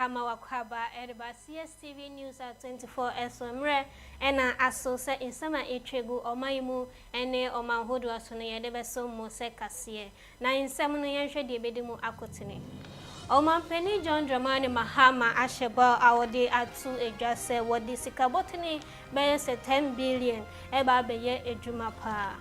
Amawakwaba Ediba Cstv News at 24 SMRE ena asose insama etregu omayimu ene omanhodo asone yedebeso mo sekase na insam no yenhwe de bedimu akotene Omampeni John Dramani Mahama asheba awode atu edwase wodi sikabotene be 10 billion eba beye edwuma pa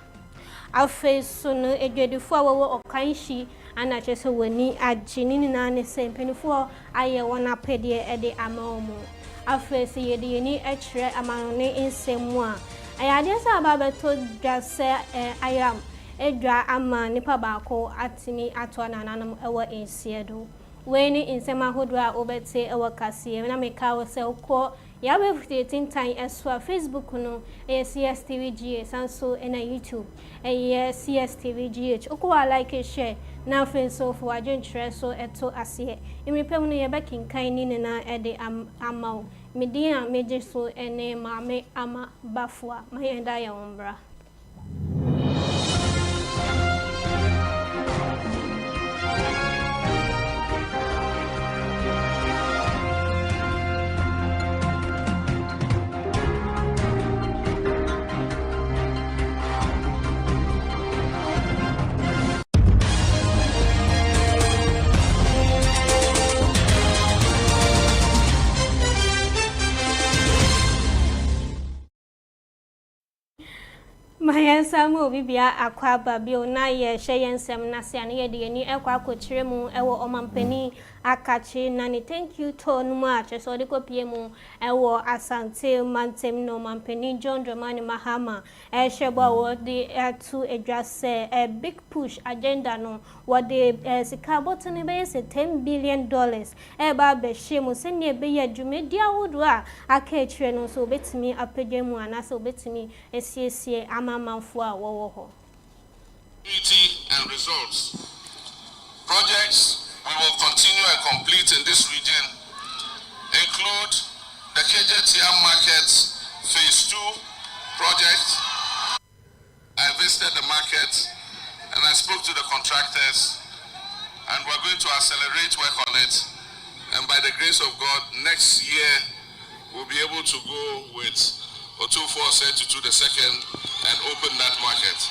afeso no edwedifo awo okanhyi ana chese wani agini na ne sempenifu aye wona pede ede amaomu afeso yede ni ekire amanone insemu a ayade sa babeto dwase ayam edwa ama nipa baako atimi ato nananam ewo ensiedo weni insema hodwa obete ewo kase na meka wo se ukọ ya be 15 time eswa Facebook no Cstv GH sanso na YouTube Cstv GH ukwa like share na Facebook for agentry so eto ase imipem no ye bekinkan ni na ede amaw media meje so ene maame ama bafua mayenda ya ombra Mayensamu bibia akwaba bio na ye hyeyensem na se ane ye de ni ekwa akokyire mu ewo omampani akachi na ni thank you to no ma so de kopie mu ewo asante mantem no omampani John Dramani Mahama hyebo wo de atu edwase a big push agenda no wo de sika botene be $10 billion eba be hye se ne be ye dwumedi awodo a akakyire no so betimi apagye mu ana so betimi esiesie manfo a wo ho and results. Projects we will continue and complete in this region include the KJTM Market Phase 2 project. I visited the market and I spoke to the contractors, and we're going to accelerate work on it, and by the grace of God next year we'll be able to go with Otufo Setutu the second and open that market.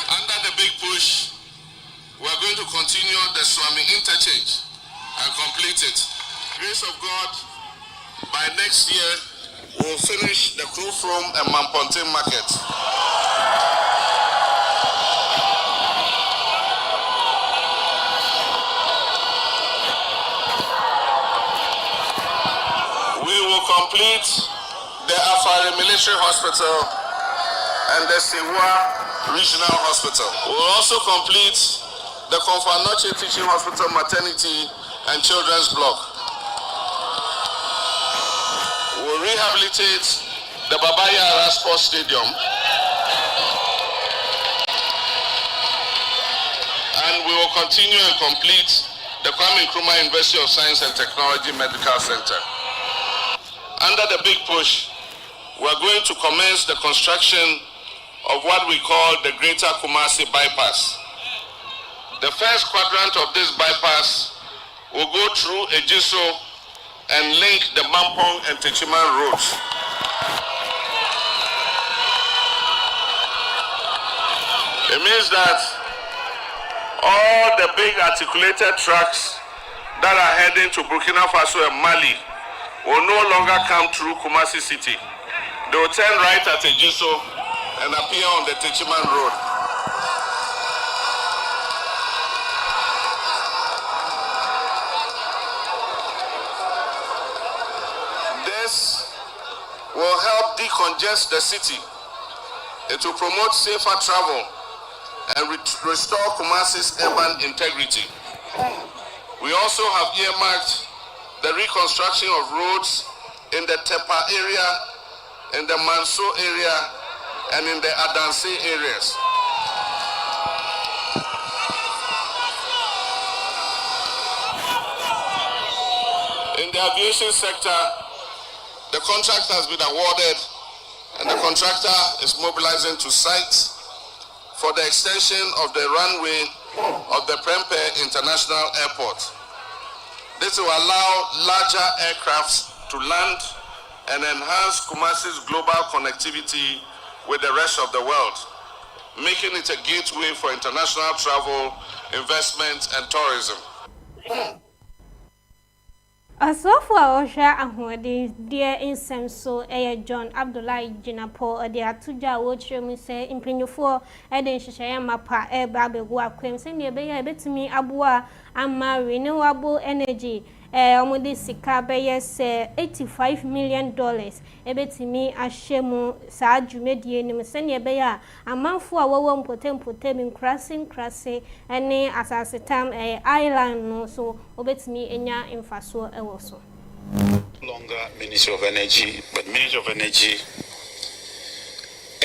Under the big push, we are going to continue the Swami interchange and complete it. Grace of God, by next year, we'll finish the Krufrom and Mamponte market. Complete the Afari Military Hospital and the Sewa Regional Hospital. We'll also complete the Konfanoche Teaching Hospital Maternity and Children's Block. We'll rehabilitate the Babaya Sports Stadium. And we will continue and complete the Kwame Nkrumah University of Science and Technology Medical Center. Under the big push, we are going to commence the construction of what we call the Greater Kumasi Bypass. The first quadrant of this bypass will go through Ejiso and link the Mampong and Techiman roads. It means that all the big articulated trucks that are heading to Burkina Faso and Mali will no longer come through Kumasi City. They will turn right at Ejiso and appear on the Techiman Road. This will help decongest the city. It will promote safer travel and restore Kumasi's urban integrity. We also have earmarked the reconstruction of roads in the Tepa area, in the Manso area, and in the Adanse areas. In the aviation sector, the contract has been awarded, and the contractor is mobilizing to site for the extension of the runway of the Prempeh International Airport. This will allow larger aircrafts to land and enhance Kumasi's global connectivity with the rest of the world, making it a gateway for international travel, investment, and tourism. Asofo a ohwa ahode die nsem so John Abdullahi Jinapo ode atuja wo kyeremu se impenyufo de nhyehyeye mapa ba abegu akwem se ne be ya betumi aboa ama renewable energy omudi sika be se $85 million ebetimi ahyemu saa dwumedie nim se ne be ya amanfo a wowo mpotempotem nkrase ene asasetam island no so obetimi enya mfaso ewo so. Longer Ministry of Energy, but Ministry of Energy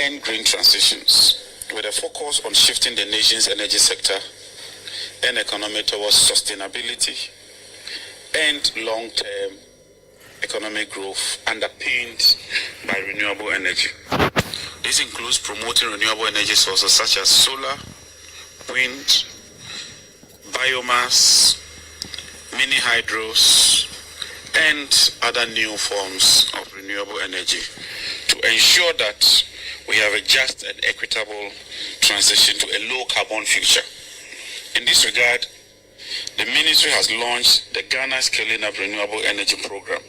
and green transitions with a focus on shifting the nation's energy sector and economy towards sustainability and long-term economic growth underpinned by renewable energy. This includes promoting renewable energy sources such as solar, wind, biomass, mini hydros, and other new forms of renewable energy to ensure that we have a just and equitable transition to a low carbon future. In this regard, the ministry has launched the Ghana Scaling Up Renewable Energy Program,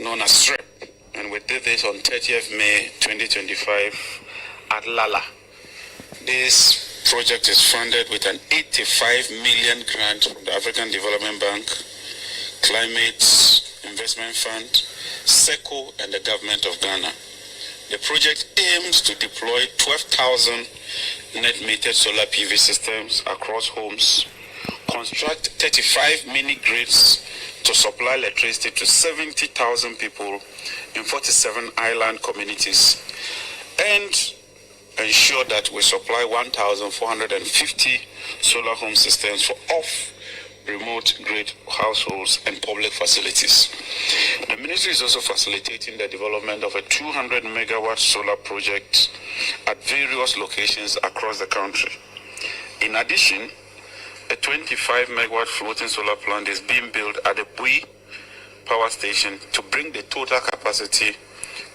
known as SREP, and we did this on 30th May 2025 at Lala. This project is funded with an 85 million grant from the African Development Bank, Climate Investment Fund, SECO, and the government of Ghana. The project aims to deploy 12,000 net metered solar PV systems across homes, construct 35 mini grids to supply electricity to 70,000 people in 47 island communities, and ensure that we supply 1,450 solar home systems for remote grid households and public facilities. The ministry is also facilitating the development of a 200 megawatt solar project at various locations across the country. In addition, a 25 megawatt floating solar plant is being built at the Bui power station to bring the total capacity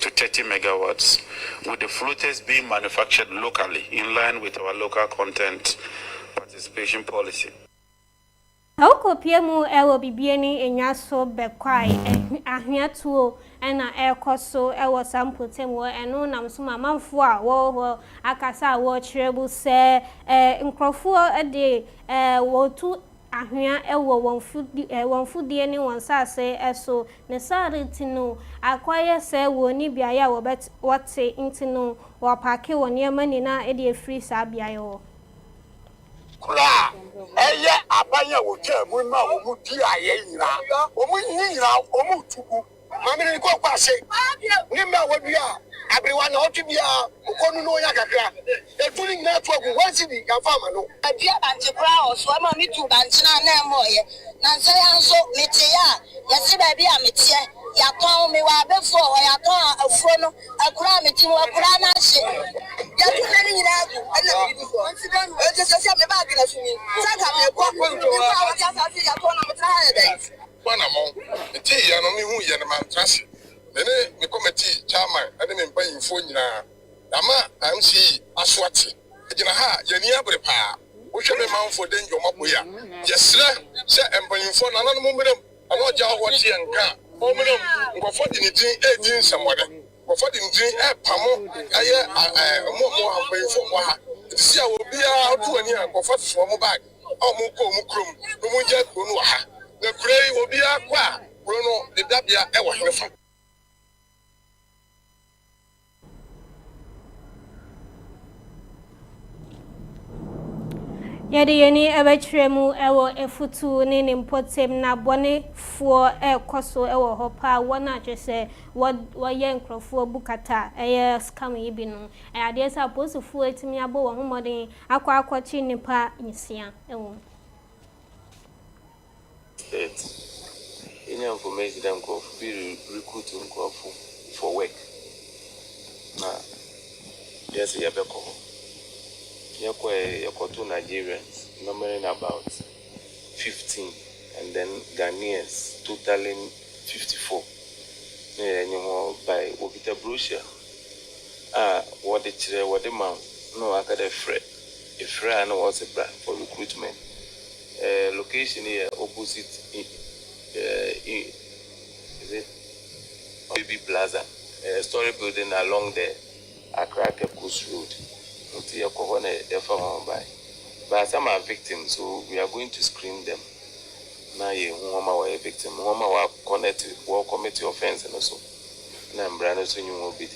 to 30 megawatts, with the floaters being manufactured locally in line with our local content participation policy. Oko piemu ewo bibieni enyaso bekwai ahwiatuo ena ekoso ewo sampotem wo eno namsoma manfo a wo akasa wo chirebu se nkrofo de wotu ahwia ewo wonfudie ni wonsase eso ne saritino akwaye se woni biaya wo bet wote intino wo pake woni amanina e de free sa biaya wo kura eye abanya wo temu ma wo mu di aye nyina wo mu nyina wo mu tubu mami ni ko kwase ni ma wo bia abrewa na otubia ukonu no ya kakra e tuni nyina to agu wansi bi kan fama no adia banche kura o so ma mi tu banche na na moye na nse ya nso metia ya si ba bia metie ya ton me wa befo ya ton afuo no akura meti mo akura na hye ya tu na ni nyina agu ana bi befo e je se me ba gina sumi saka me ko ko wa ya sa si ya ton na metra ya dai bana mo eti ya no mi hu ya na man trase nene me committee chairman ade me mpan info nyina dama MC aswati gina ha yani abre pa wo hwe me manfo denjo maboya yesre se mpan info na nanu mo mmerem ana oja ho tie nka mo mmerem ngofo di ni din edin samode ngofo di ni din pamo aye mo mpan info mo ha tisi a obi a otu ani a ngofo so mo bag o mo ko mo krom no mo nja ko no ha na kurei obi a kwa kro no de dabia e wo hwefa Yedi yeni ebechiremu ewo efutu ni nimpotem na bone fuo koso ewo hopa wana jese waye nkrofo bukata eye scam yibi no ade sa post fuo etimi abo wo homodin akwachi nipa nyisia ewo state any information them go be recruiting for work na yes ya be ko Yoko to Nigerians, numbering about 15, and then Ghanaians totaling 54. By Wokita brochure. What the mount? No, I got a friend. A friend was a brand for recruitment. Location here opposite is it Baby Plaza, story building along the Accra Cape Coast Road. But some are victims, so we are going to screen them. Now, you are a victim, who connected, will commit offense and also. Now, Brandon, so you will be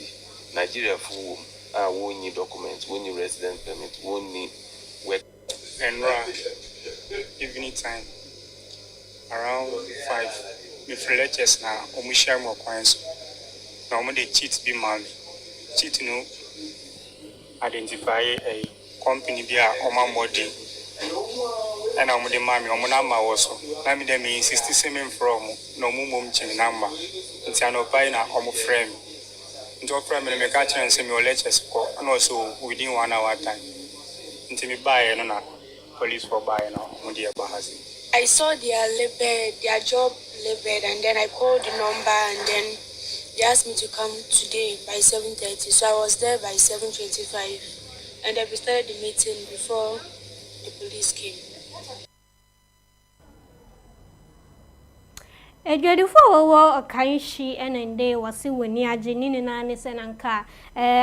Nigeria full. Won't need documents, won't need resident permit, won't need work. And evening time around 5 with lectures now we share more coins now they cheat be mal cheat no identify a company be a oma modi and I'm the mammy or number also na me dem insist semen from no mum chin number it's an opina homo frame into a frame and make a chance and your lectures and also within 1 hour time until me buy and police for buying I saw their job labeled, and then I called the number, and then they asked me to come today by 7:30. So I was there by 7:25, and I started the meeting before the police came. Edwadifo wo okanhyi enende wase wani ageni ne na ne senanka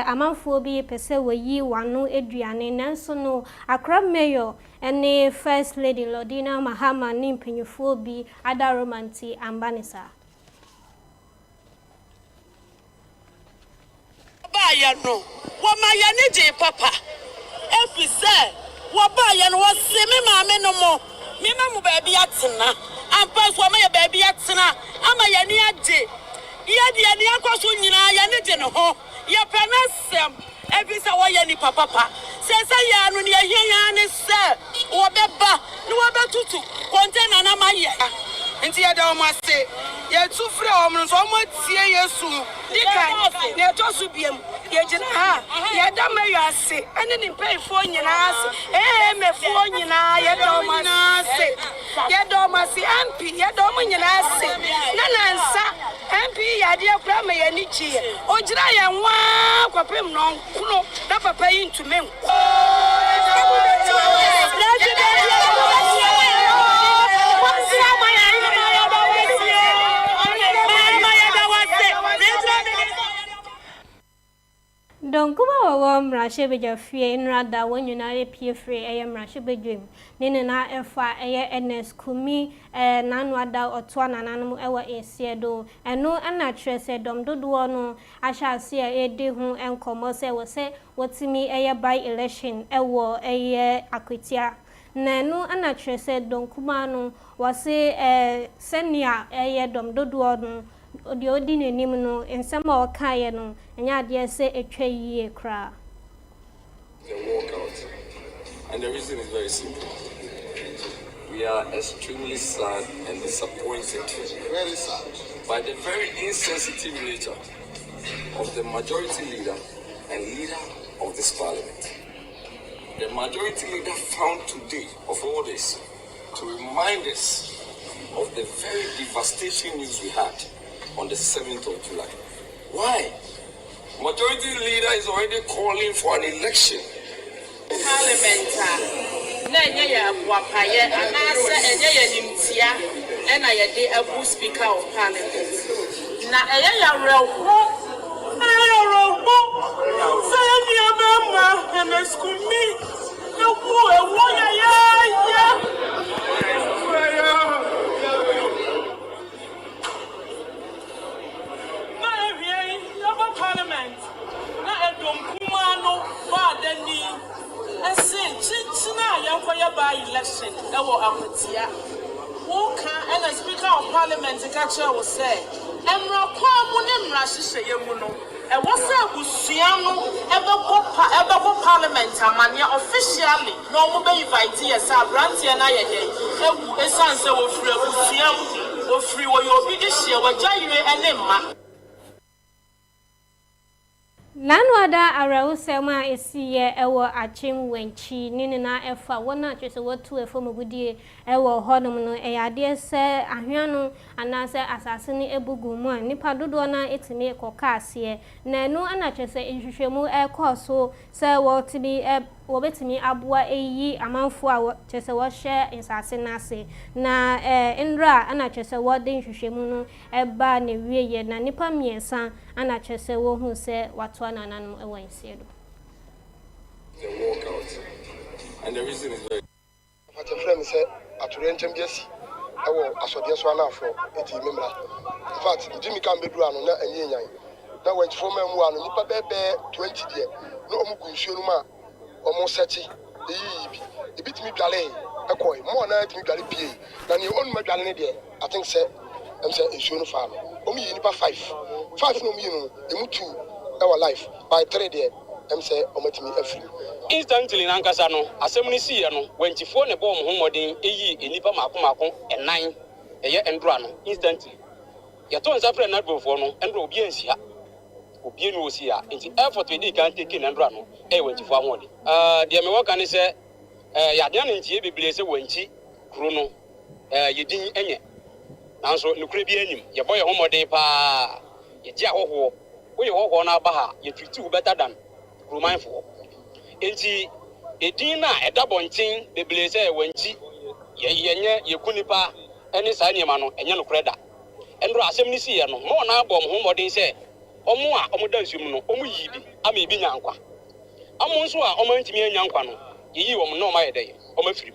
amanfo bi pese wayi wano eduane nanso no Accra mayor ene first lady Lordina Mahama ne mpanyifo bi adaromanti ambanisa ba ya no wo ma ya ne je papa efise wo ba ya no wo se me ma me no mo me ma mu ba bi atena ampa so ma ya ba bi atena ama ya ni ade ya de ni akwaso nyina ya ne je ne ho ya penasem efise wo ya ni papa pa se ya no ne ya ya ne se wo beba ni wo betutu container na ma ya nti ya da o ma se ya tu frɛ o mo so mo tie Yesu dika ne to so biem ye gina ha ya da ma yo ase ene ni mpaifo nyina ase mefo nyina ya da o ma ase ya da o ma se ampi ya da o mo nyina ase na nansa ampi ya de akura ma ya ni chie o gira ya nwa kwapem no kuno da papa yi ntumen Don kuma wa mrashe beja fie nrada wonyunare pie free eye mrashe bedwem ne na efa eye ns kumi nanu ada otwa nananum ewa esiedo eno ana trese dom dodo no ahase ede hu enkomo se wo se wotimi eye by election ewo eye akwetia nanu ana trese don kuma no wase senia eye dom dodo no odi odi nenim no ensema o kaye no enya de se etwa yie kra. The walkout, and the reason is very simple. We are extremely sad and disappointed, very sad, by the very insensitive nature of the majority leader and leader of this parliament. The majority leader found today of all this to remind us of the very devastating news we had on the 7th of July. Why? Majority leader is already calling for an election. Parliament, and I a speaker of parliament. Parliament, na edom kumano ba dani ese chinchina yankoya ba election ewo akotia wo ka and speaker of parliament ka che wo say emra kwa mu ne mra hihye yemu no e wo say busua no ebe parliament amane officially no mo be invite yes abrantie na ye dey ewu esanse wo free busua wo free wo yo bi hye wo jayire ene ma. Nanwada arawusema esiye ewo achim wenchi nini na efa wona twese wotu efom gudie ewo hodom no eyade se ahwanu anase asase ni ebugu mu nipa dodo na etimi kokase na enu ana twese nhwehwemu ekoso se wotimi wobetimi aboa eyi amanfo a twese wo hye insase nase na ndra ana twese wode nhwehwemu no eba na wieye na nipa miensa ana twese wo hu se wato ananam ewo nsiedo The walkout. And the reason is very what a friend said at Rentum Jesse. I will associate one afro, it remember. In fact, Jimmy can be doing on a yen. Now went for men one, Nipa Bebe 20 years. No Mukunshuma, almost 30. The bit me galley, a coin, more night me galley pay than your own Magdalene there. I think, sir, I'm saying, it's your farm. Only Nipa 5. 5 no mean, the Mutu, our life, by 3 there. I'm saying, omitting me every. Instantly nankasa no asɛmni siye no wantifo ne bɔ mo homɔden eyi enipa makomako enan eye endro no instantly yato nsa frɛ na dwofo no endro obi ansia obi enu osia nti effort we dey kan take na endro no wantifo ahode de me wɔka ne sɛ yadea ne ntie bebele sɛ wanti kuro no yedin enye nanso nukure bi anim ye bɔ ye homɔden pa ye gye ahoho wo ye hoho na aba ha ye treat you better than romanfo enti edin na edabontin bebelese wanti yenye yekunipa ene saa niema no enye no kreda endro asem ni siye no mo na abom ho modin se omo a omo dansum no omo yibi ama ebi nyankwa amo nso a omo ntimi nyankwa no yeyi wo mo no ma yede omo afirim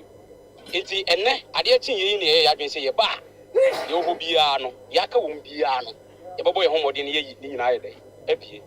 enti enne ade tin yeyi ne ya dwen se ye ba ye ho bia no yaka wo bia no ye bobo ye ho modin yeyi ni nyina yede ebie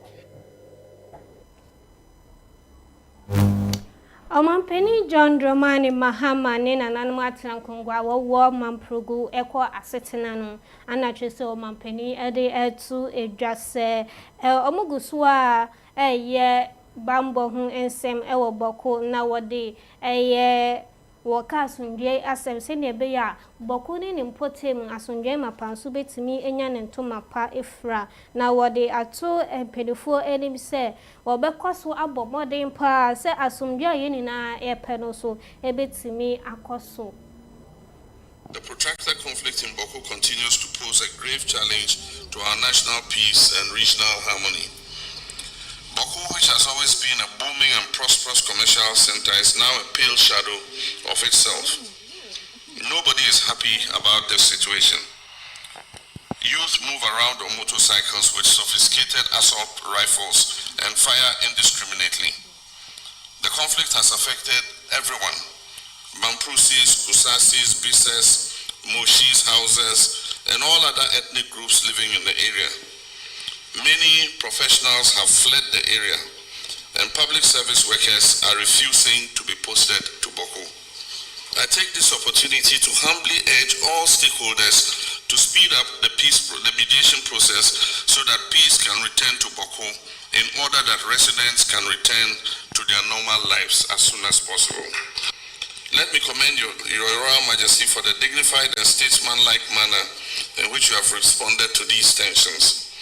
Omampeni John Dramani Mahama ne nananum atrankongwa wo mamprogu eko asetena no anatwese omampeni ede etu edwase omugusu a eye bambo hu ensem ewo boko na wode eye woka asundwe asem se ne be ya boko ne nimpotem asundwe mapanso betimi enya ne ntoma pa efra na wode ato empedifo enim se obekoso abomodin pa se asundwe ayeni na epeno so ebetimi akoso. The protracted conflict in Boko continues to pose a grave challenge to our national peace and regional harmony. Boko, which has always been a booming and prosperous commercial center, is now a pale shadow of itself. Nobody is happy about this situation. Youth move around on motorcycles with sophisticated assault rifles and fire indiscriminately. The conflict has affected everyone. Bamprusis, Kusasis, Bises, Moshis, Hausas, and all other ethnic groups living in the area. Many professionals have fled the area, and public service workers are refusing to be posted to Boko. I take this opportunity to humbly urge all stakeholders to speed up the mediation process so that peace can return to Boko in order that residents can return to their normal lives as soon as possible. Let me commend your Royal Majesty for the dignified and statesmanlike manner in which you have responded to these tensions.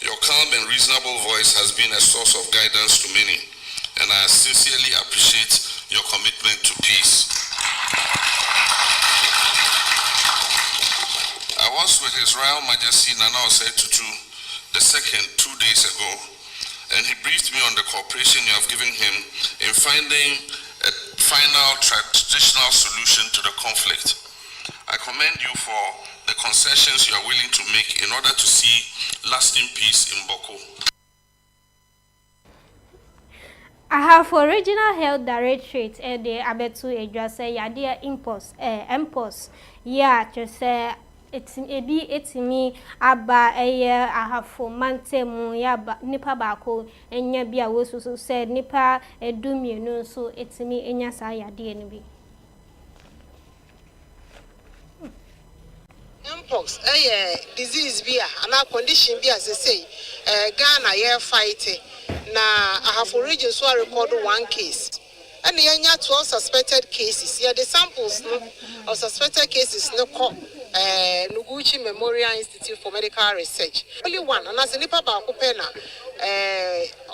Your calm and reasonable voice has been a source of guidance to many, and I sincerely appreciate your commitment to peace. I was with His Royal Majesty Nana Osei Tutu II 2 days ago, and he briefed me on the cooperation you have given him in finding a final traditional solution to the conflict. I commend you for the concessions you are willing to make in order to see lasting peace in Boko. I have original health directorate the abetu edwase yade impulse ya twese etimi aba ahafo mantemu ya nipa baako enya bia wosusu se nipa edumienu so etimi enya sa yade ni bi. Mpox disease bia ana condition bia se say Ghana ye fight na I have already so record 1 case and yenya 12 suspected cases here the samples of suspected cases no Nuguchi Memorial Institute for Medical Research only one and as nipa ba ko pe na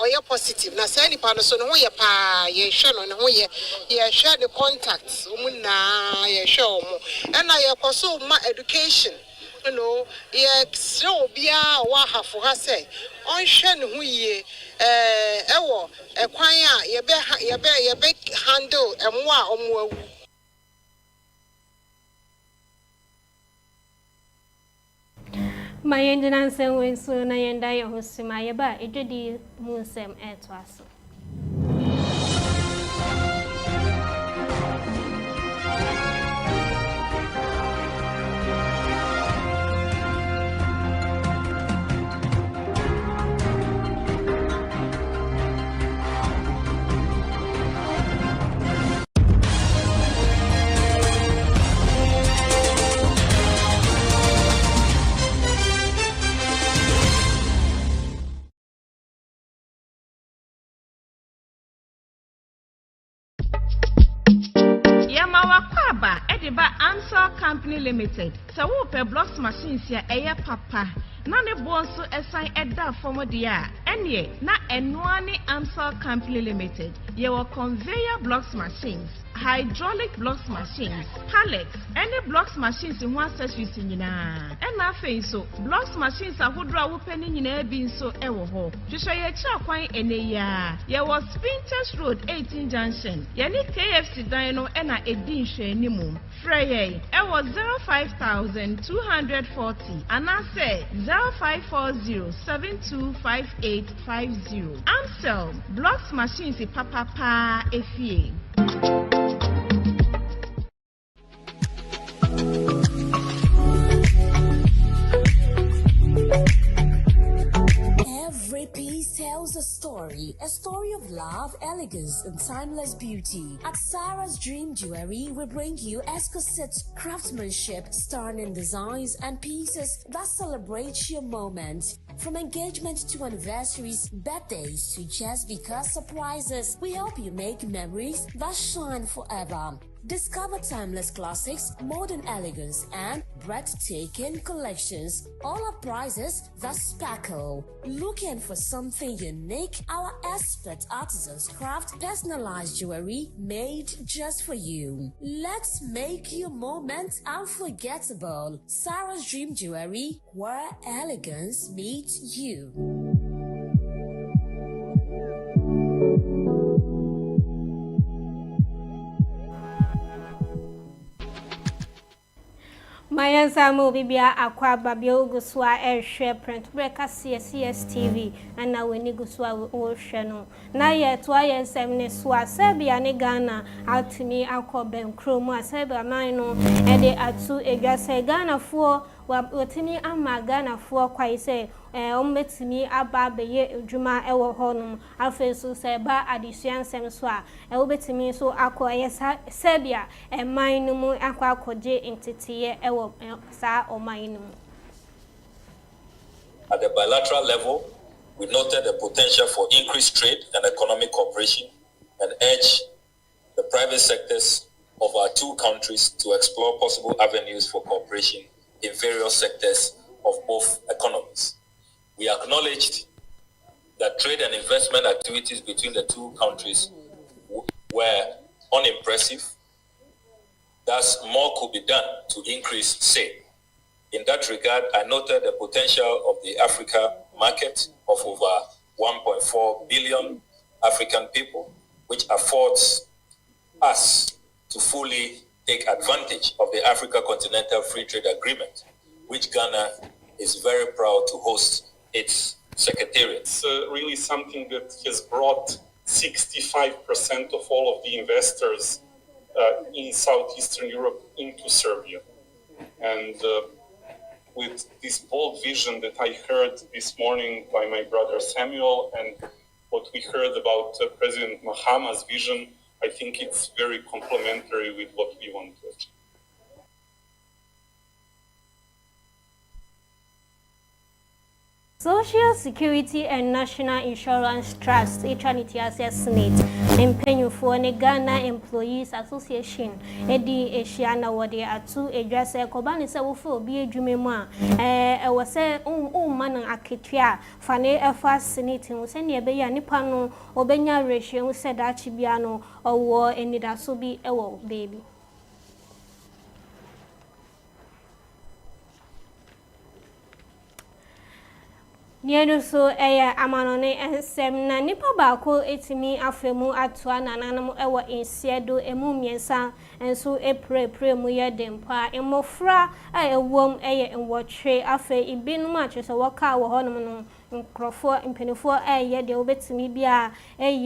ɔyɛ positive na sɛ nipa no so no ho yɛ pa yɛhwɛ no ne ho yɛ yɛhwɛ the contacts na yɛhwɛ omo ɛna yɛkɔso ma education yɛsrɛ obiara ɔwɔ ahafo ha sɛ ɔnhwɛ ne ho yie ɛwɔ ɛkwan a yɛbɛ handle ɛmo a ɔmo awu. Mayendina nsɛm wɔ nso na yɛnda yɛ ho sima yɛba edwedi mu nsɛm ɛto aso. Yamawakwaba, Ediba Ansel Company Limited. So who per blocks machines here, papa. Nane bonso assign Edda Formodia. Any, na Enwani Ansel Company Limited. Your conveyor blocks machines, hydraulic blocks machines, pallets, any blocks machines in one set with in and nothing so blocks machines are who draw opening in a being so ewo. Just show your child quite in a year. There was Spinters Road 18 Junction. Yani KFC Dino and a din share nimu. Freye, it was 05,240 and I say 0540-725850. Amsel blocks machines papa pa efie. Every piece tells a story of love, elegance, and timeless beauty. At Sarah's Dream Jewelry, we bring you exquisite craftsmanship, stunning designs, and pieces that celebrate your moment. From engagement to anniversaries, birthdays to just because surprises, we help you make memories that shine forever. Discover timeless classics, modern elegance, and breathtaking collections. All our prices that sparkle. Looking for something unique? Our expert artisans craft personalized jewelry made just for you. Let's make your moment unforgettable. Sarah's Dream Jewelry, where elegance meets you. Mayan Samu Bibia Aqua Babio Guswa Air Share Print Breaker Cstv and now we Niguswa Oceano. Na yet why and Semne Swa Serbia Negana out to me Aqua Ben Chroma Sebra Mino and they are two a gas Ghana for Watini and Magana for quite say Ombetimi Abba Beye Juma Ewo Honum Alfeso Seba Addition Semswa Elbetimi so Aqua yes Serbia and mine no more Aqua Koje entity Ewo Sa or mine. At the bilateral level, we noted the potential for increased trade and economic cooperation and urged the private sectors of our two countries to explore possible avenues for cooperation in various sectors of both economies. We acknowledged that trade and investment activities between the two countries were unimpressive. Thus, more could be done to increase sale. In that regard, I noted the potential of the Africa market of over 1.4 billion African people, which affords us to fully take advantage of the Africa Continental Free Trade Agreement, which Ghana is very proud to host its secretariat. It's really something that has brought 65% of all of the investors in Southeastern Europe into Serbia. And with this bold vision that I heard this morning by my brother Samuel and what we heard about President Mahama's vision, I think it's very complementary with what we want to achieve. Social Security and National Insurance Trust, HNITS Senate, and Penny for Ghana Employees Association, Eddie Eshiana Wadi Atu, a dresser, Kobani Sawfo, be a Jumema, was a man Akitia, Fane F. Senate, who send ye be a Nipano, or Benya ratio, said Archibiano, or war, and it also be a baby. Nienu so amanone ensem na nipa baako etimi afemu atoa nananam ewo insiedo emu miensa enso epre mu ye dempa emofra ewom enwotwe afe ibinum achese woka wo honom no nkrofo mpenifo de obetimi bia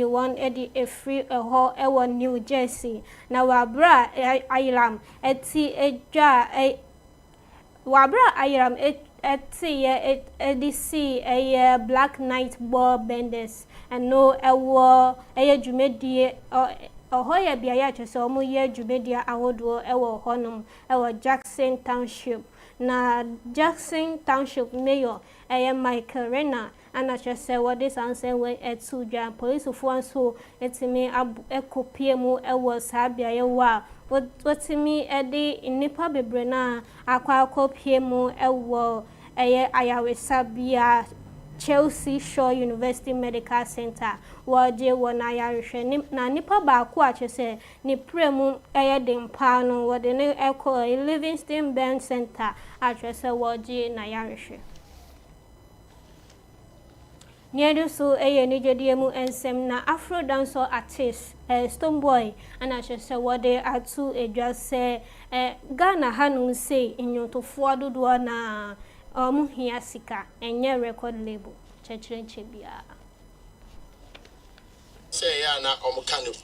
won edi efri eho ewo New Jersey na wabra ayiram eti edwa wabra ayiram a Black Night Ball Benders and no ewo jumedie hoya biaya chese omo ye jumedia ahodo ewo honum ewo Jackson Township na Jackson Township mayor Michael Renner and chese what this answer when etu jan police for so etimi ekopie mu ewo sabia wa whatimi edi nipa bebre na akwa kopie mu ewo ayawesabia Chelsea Shore University Medical Center waje wona yarehwe na nipa baako achese ni premu dempa no wode ne Livingston Burn Center achese waje na yarehwe Niedu so ni jodiemu ensem na Afro dancer artist Stonebwoy ana achese wode atu edwase Ghana hanu say inyotofo adodo na hia sika enye record label chechrenche bia say ya na kind of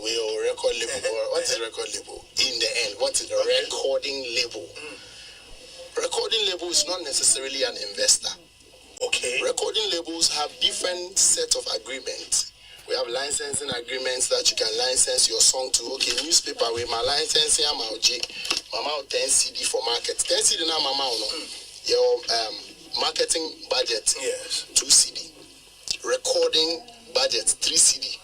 we record label. What is record label in the end? What is a recording label? Recording label is not necessarily an investor. Okay. Recording labels have different set of agreements. We have licensing agreements that you can license your song to. Okay, newspaper with my licensing, I'm out 10 CD for market. 10 CD now, mama, no. Your marketing budget, yes, 2 CD. Recording budget, 3 CD.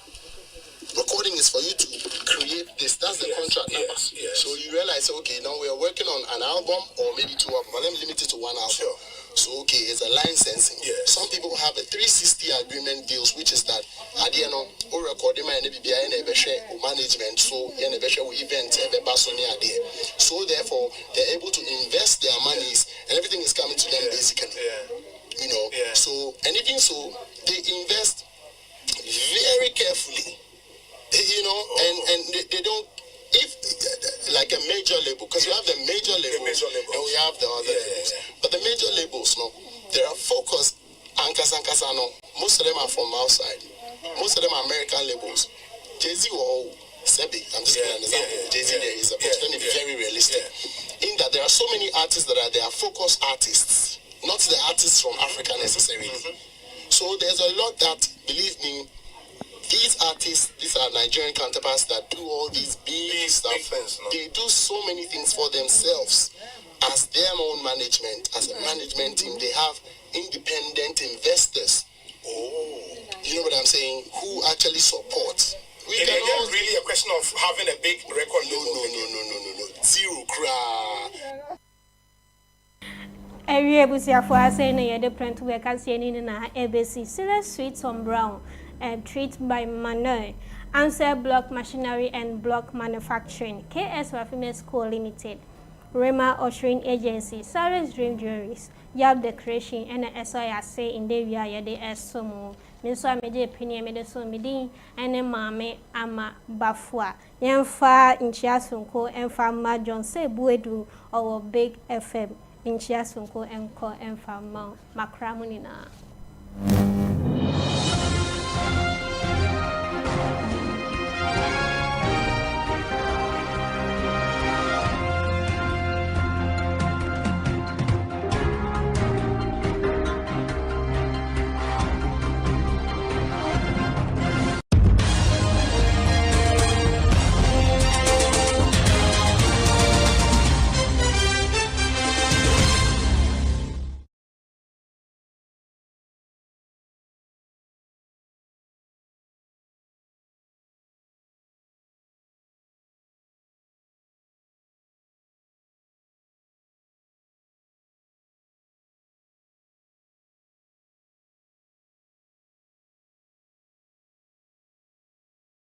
Recording is for you to create this. That's the contract number. Yes. So you realize, okay, now we are working on an album or maybe 2 albums, but let me limit it to 1 album. Sure. So, okay, it's a licensing. Yes. Some people have a 360 agreement deals, which is that at the end of recording my management, so event so therefore they're able to invest their monies and everything is coming to them basically. You know. So and even so they invest very carefully. You know, and they don't. If like a major label, because we have the major labels and we have the other labels. But the major labels, no, they are focused. Ankasano, most of them are from outside. Most of them are American labels. Jay-Z or Sebi, I'm just giving an example. Jay-Z there is, but let me be very realistic. In that there are so many artists that are focused artists, not the artists from Africa necessarily. So there's a lot that, believe me, these artists, these are Nigerian counterparts that do all these big stuff. They do so many things for themselves as their own management, as a management team. They have independent investors. Oh, you know what I'm saying? Who actually support. It's not really a question of having a big record. No. Zero cry. Area busia for us saying a different work as in ABC. Serious Sweets on Brown. Treat by Manuel, Answer Block Machinery and Block Manufacturing, KS Female School Limited, Rema Ushering Agency, Sarah's Dream Jewelries, Yab Decoration, and SOI in the via the Esomo, Miss Amede Penny Medeso Medin, and a Mame Ama Bafua, Yanfa in Chiasunko, and Farmer John Se Buedu, or Big FM in Chiasunko and Co and Farmer Macramunina.